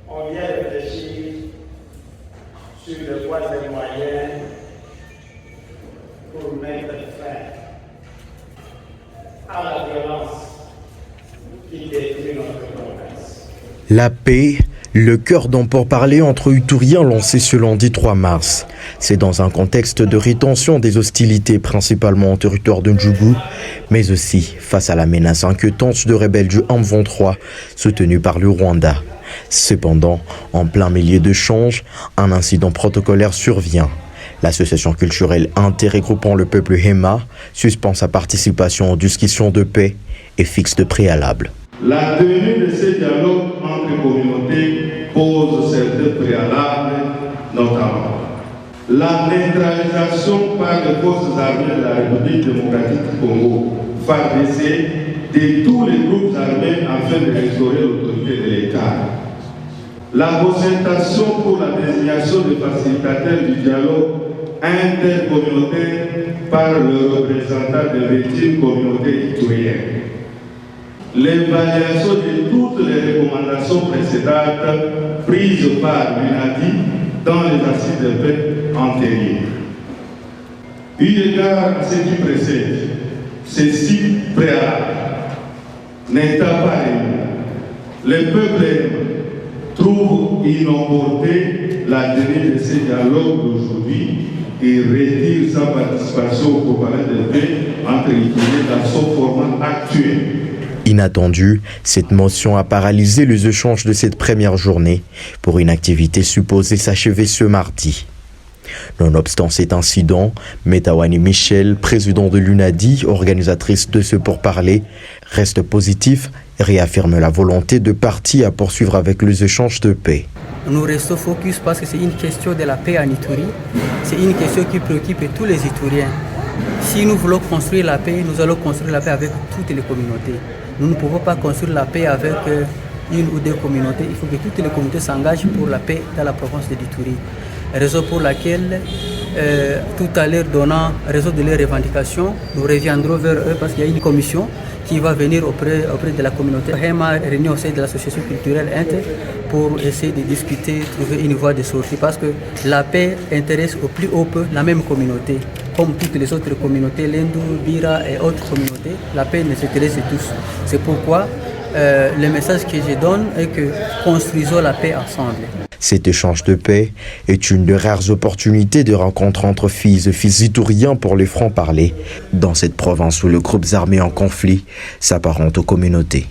on vient réfléchir sur les voies et moyens pour mettre fin à la violence qui détruit notre province. La paix, le cœur d'un pourparler entre Ituriens lancé ce lundi 3 mars. C'est dans un contexte de rétention des hostilités, principalement au territoire de Ndjougou, mais aussi face à la menace inquiétante de rebelles du M23, soutenus par le Rwanda. Cependant, en plein milieu d'échanges, un incident protocolaire survient. L'association culturelle interregroupant le peuple Hema suspend sa participation aux discussions de paix et fixe de préalables. La tenue de ces dialogues entre communautés pose certains préalables, notamment la neutralisation par les forces armées de la République démocratique du Congo, FARDC, de tous les groupes armés afin de restaurer l'autorité de l'État. La concertation pour la désignation des facilitateurs du dialogue intercommunautaire par le représentant des victimes communautés ituriennes. L'évaluation de toutes les recommandations précédentes prises par l'UNADI dans les assises de paix antérieures. Eu égard à ce qui précède, ces six préalables n'étant pas réunis, le peuple trouve inopportune la tenue de ces dialogues d'aujourd'hui et retire sa participation au programme de paix entre Ituriens dans son format actuel. Inattendu, cette motion a paralysé les échanges de cette première journée pour une activité supposée s'achever ce mardi. Nonobstant cet incident, Metawani Michel, président de l'UNADI, organisatrice de ce pourparler, reste positif et réaffirme la volonté de partie à poursuivre avec les échanges de paix. Nous restons focus parce que c'est une question de la paix en Ituri. C'est une question qui préoccupe tous les Ituriens. Si nous voulons construire la paix, nous allons construire la paix avec toutes les communautés. Nous ne pouvons pas construire la paix avec une ou deux communautés. Il faut que toutes les communautés s'engagent pour la paix dans la province de l'Ituri. Raison pour laquelle, tout à l'heure donnant raison de leurs revendications, nous reviendrons vers eux parce qu'il y a une commission qui va venir auprès de la communauté. HEMA est réuni au sein de l'association culturelle Inter pour essayer de discuter, trouver une voie de sortie parce que la paix intéresse au plus haut peu la même communauté. Comme toutes les autres communautés, l'Indou, Bira et autres communautés, la paix nous intéresse tous. C'est pourquoi le message que je donne est que construisons la paix ensemble. Cet échange de paix est une des rares opportunités de rencontre entre filles et fils ituriens pour les francs-parler dans cette province où les groupes armés en conflit s'apparentent aux communautés.